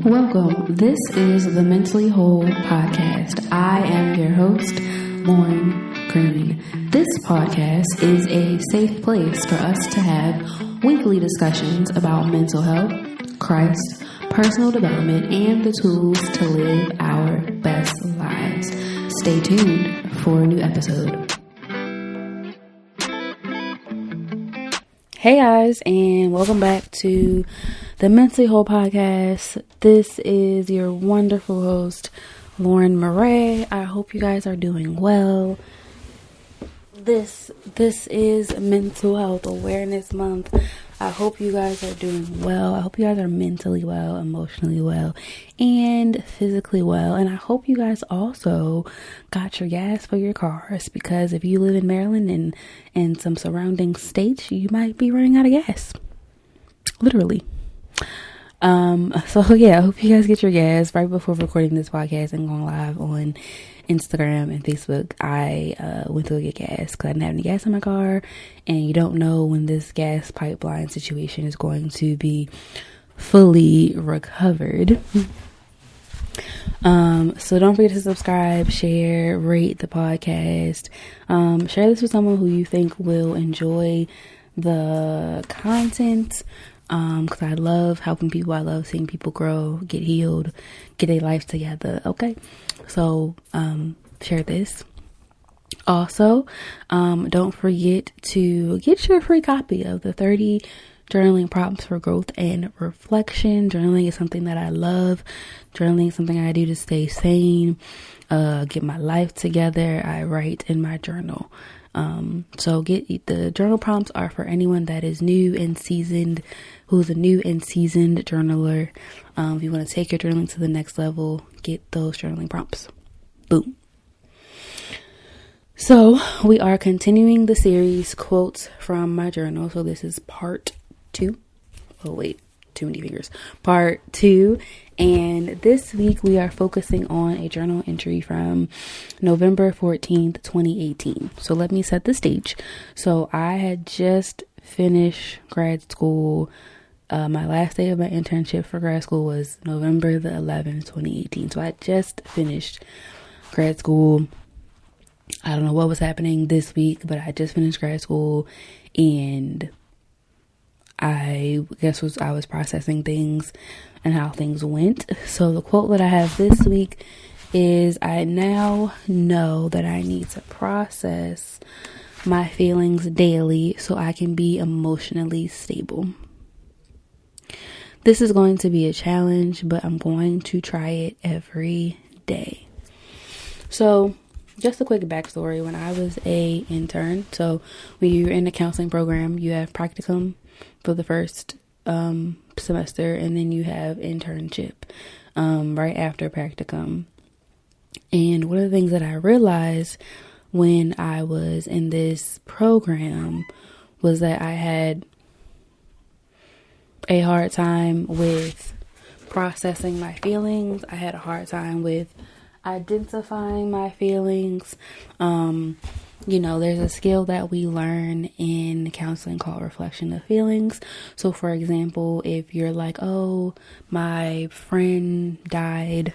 Welcome. This is the Mentally Whole podcast. I am your host, Lauren Green. This podcast is a safe place for us to have weekly discussions about mental health, Christ, personal development, and the tools to live our best lives. Stay tuned for a new episode. Hey guys, and welcome back to the Mentally Whole podcast. This is your wonderful host, Lauren Murray. I hope you guys are doing well. This is Mental Health Awareness Month. I hope you guys are doing well. I hope you guys are mentally well, emotionally well, and physically well. And I hope you guys also got your gas for your cars, because if you live in Maryland and some surrounding states, you might be running out of gas. Literally. So yeah, I hope you guys get your gas. Right before recording this podcast and going live on Instagram and Facebook, I went to get gas because I didn't have any gas in my car, and you don't know when this gas pipeline situation is going to be fully recovered. So don't forget to subscribe, share, rate the podcast, share this with someone who you think will enjoy the content. Because I love helping people. I love seeing people grow, get healed, get their life together. Okay. So, share this. Also, don't forget to get your free copy of the 30 journaling prompts for growth and reflection. Journaling is something that I love. Journaling is something I do to stay sane, get my life together. I write in my journal. So the journal prompts are for anyone that is new and seasoned, who's a new and seasoned journaler. If you want to take your journaling to the next level, get those journaling prompts. Boom. So we are continuing the series Quotes from My Journal. So this is part 2. Oh wait, too many fingers. Part 2. And this week we are focusing on a journal entry from November 14th, 2018. So let me set the stage. So I had just finished grad school. My last day of my internship for grad school was November the 11th, 2018. So I just finished grad school. I don't know what was happening this week, but I just finished grad school, and I was processing things and how things went. So the quote that I have this week is, I now know that I need to process my feelings daily so I can be emotionally stable. This is going to be a challenge, but I'm going to try it every day. So just a quick backstory. When I was a intern, so when you're in the counseling program, you have practicum for the first semester, and then you have internship right after practicum. And one of the things that I realized when I was in this program was that I had a hard time with processing my feelings. I had a hard time with identifying my feelings. There's a skill that we learn in counseling called reflection of feelings. So for example, if you're like, oh, my friend died,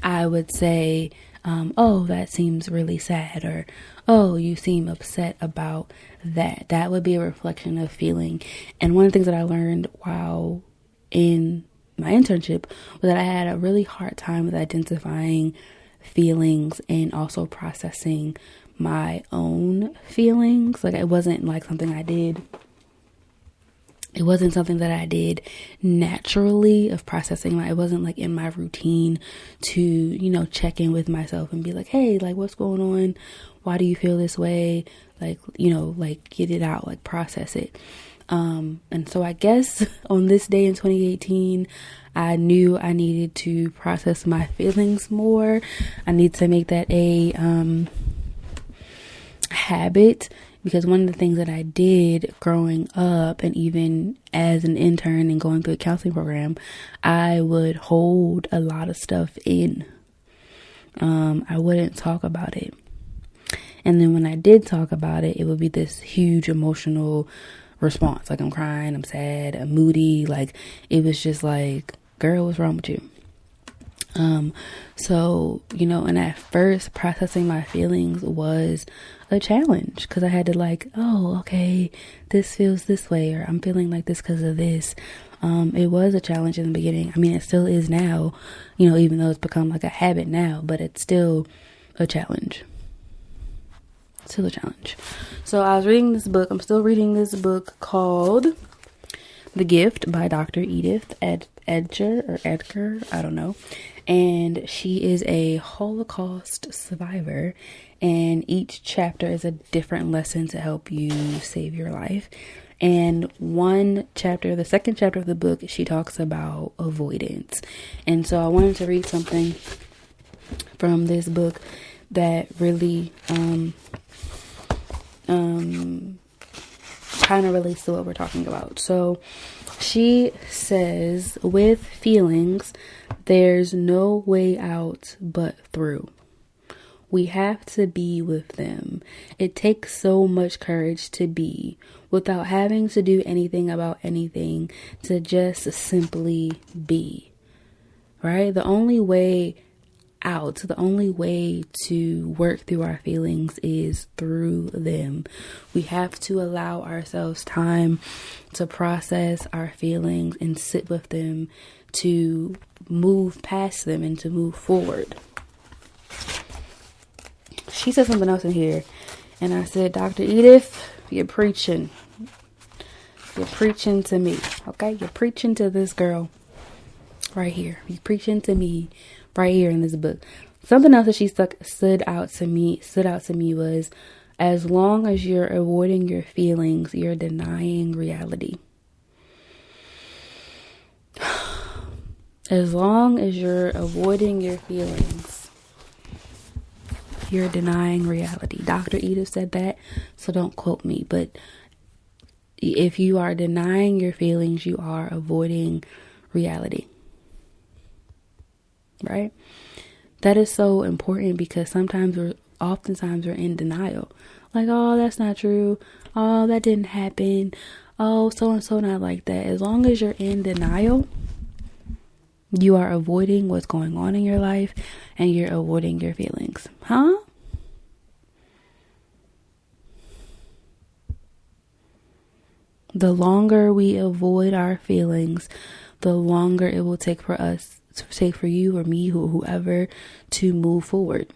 I would say, oh, that seems really sad, or, oh, you seem upset about that. That would be a reflection of feeling. And one of the things that I learned while in my internship was that I had a really hard time with identifying feelings and also processing my own feelings. Like, it wasn't like something I did. It wasn't something that I did naturally of processing. It wasn't like in my routine to, check in with myself and be like, hey, like, what's going on? Why do you feel this way? Like, get it out, like process it. And so I guess on this day in 2018, I knew I needed to process my feelings more. I need to make that a habit, because one of the things that I did growing up, and even as an intern and going through a counseling program, I would hold a lot of stuff in. I wouldn't talk about it. And then when I did talk about it, it would be this huge emotional response. Like, I'm crying, I'm sad, I'm moody. Like, it was just like girl, what's wrong with you? So, and at first processing my feelings was a challenge, because I had to oh, okay, this feels this way, or I'm feeling like this because of this. It was a challenge in the beginning. I mean, it still is now, even though it's become like a habit now, but it's still a challenge. Still a challenge. So I was reading this book. I'm still reading this book called The Gift by Dr. Edith Edgar, I don't know. And she is a Holocaust survivor, and each chapter is a different lesson to help you save your life. And one chapter, the second chapter of the book, she talks about avoidance. And so I wanted to read something from this book that really kind of relates to what we're talking about. So she says, with feelings, there's no way out but through. We have to be with them. It takes so much courage to be, without having to do anything about anything, to just simply be. Right? The only way out, the only way to work through our feelings is through them. We have to allow ourselves time to process our feelings and sit with them, to move past them and to move forward. She said something else in here, and I said, Dr. Edith, you're preaching. You're preaching to me, okay? You're preaching to this girl right here. You're preaching to me right here in this book. Something else that she stood out to me was, as long as you're avoiding your feelings, you're denying reality. As long as you're avoiding your feelings, you're denying reality. Dr. Edith said that, so don't quote me. But if you are denying your feelings, you are avoiding reality. Right? That is so important, because oftentimes we're in denial. Like, oh, that's not true. Oh, that didn't happen. Oh, so and so not like that. As long as you're in denial, you are avoiding what's going on in your life, and you're avoiding your feelings. Huh? The longer we avoid our feelings, the longer it will take for you or me, or whoever, to move forward.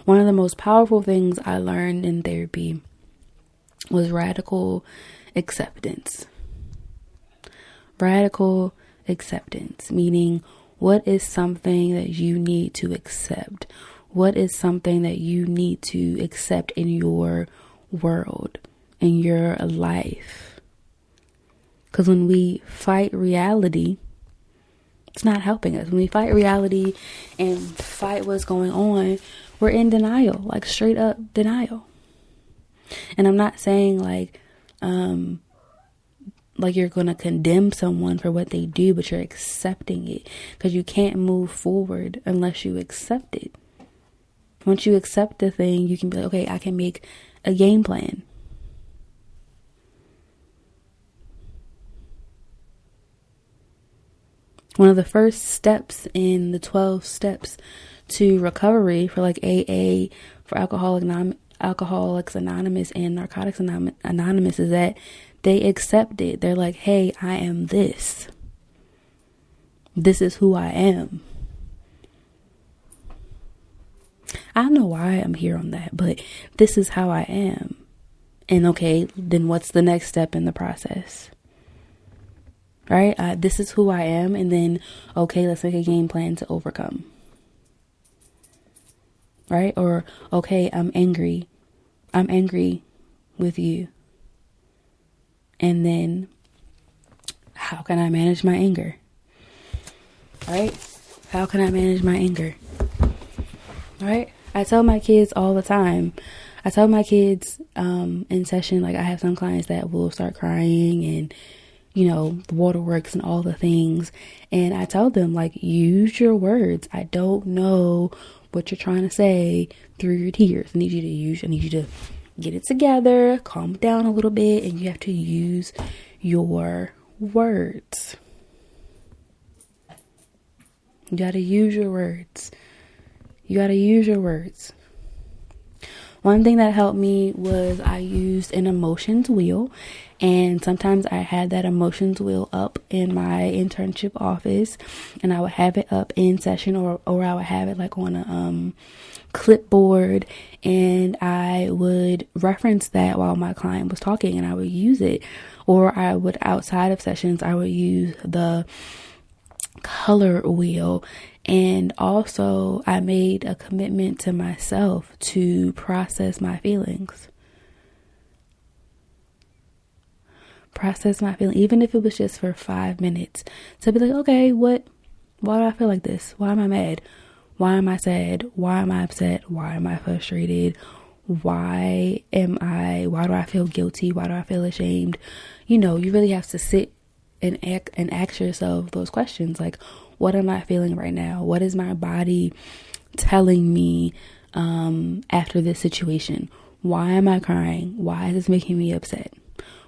One of the most powerful things I learned in therapy was radical acceptance. Radical acceptance, meaning, what is something that you need to accept? What is something that you need to accept in your world, in your life? Because when we fight reality, it's not helping us. When we fight reality and fight what's going on, we're in denial, like straight up denial. And I'm not saying like you're going to condemn someone for what they do, but you're accepting it, because you can't move forward unless you accept it. Once you accept the thing, you can be like, okay, I can make a game plan. One of the first steps in the 12 steps to recovery for like AA, for Alcoholics Anonymous and Narcotics Anonymous, is that they accept it. They're like, hey, I am this. This is who I am. I don't know why I'm here on that, but this is how I am. And okay, then what's the next step in the process? Right? This is who I am. And then, okay, let's make a game plan to overcome. Right? Or, okay, I'm angry. I'm angry with you. And then, how can I manage my anger? Right? How can I manage my anger? Right? I tell my kids all the time. I tell my kids in session, like I have some clients that will start crying and, the waterworks and all the things. And I tell them, like, use your words. I don't know what you're trying to say through your tears. I need you to get it together, calm down a little bit, and you have to use your words. You got to use your words. You got to use your words. One thing that helped me was I used an emotions wheel, and sometimes I had that emotions wheel up in my internship office, and I would have it up in session, or I would have it like on a clipboard, and I would reference that while my client was talking, and I would use it. Or I would, outside of sessions, I would use the color wheel. And also I made a commitment to myself to process my feelings. Process my feelings, even if it was just for 5 minutes, to be like, okay, why do I feel like this? Why am I mad? Why am I sad? Why am I upset? Why am I frustrated? Why do I feel guilty? Why do I feel ashamed? You really have to sit and ask yourself those questions. Like, what am I feeling right now? What is my body telling me after this situation? Why am I crying? Why is this making me upset?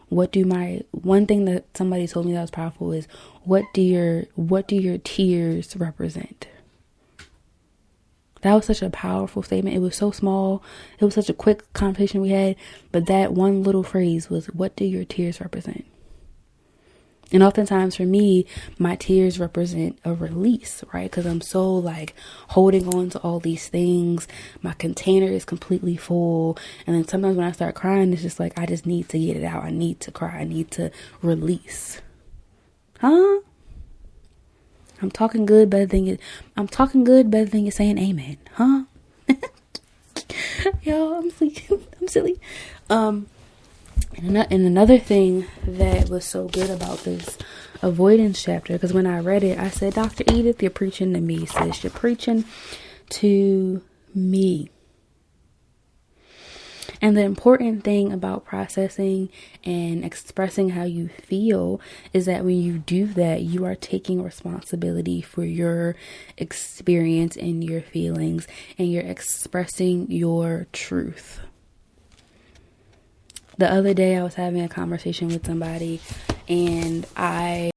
One thing that somebody told me that was powerful is, what do your tears represent? That was such a powerful statement. It was so small. It was such a quick conversation we had. But that one little phrase was, what do your tears represent? And oftentimes for me, my tears represent a release, right? Because I'm so like holding on to all these things. My container is completely full. And then sometimes when I start crying, it's just like, I just need to get it out. I need to cry. I need to release. Huh? I'm talking good better than you're saying amen. Huh? Yo, I'm silly. And another thing that was so good about this avoidance chapter, because when I read it, I said, Dr. Edith, you're preaching to me, sis. You're preaching to me. And the important thing about processing and expressing how you feel is that when you do that, you are taking responsibility for your experience and your feelings, and you're expressing your truth. The other day I was having a conversation with somebody, and I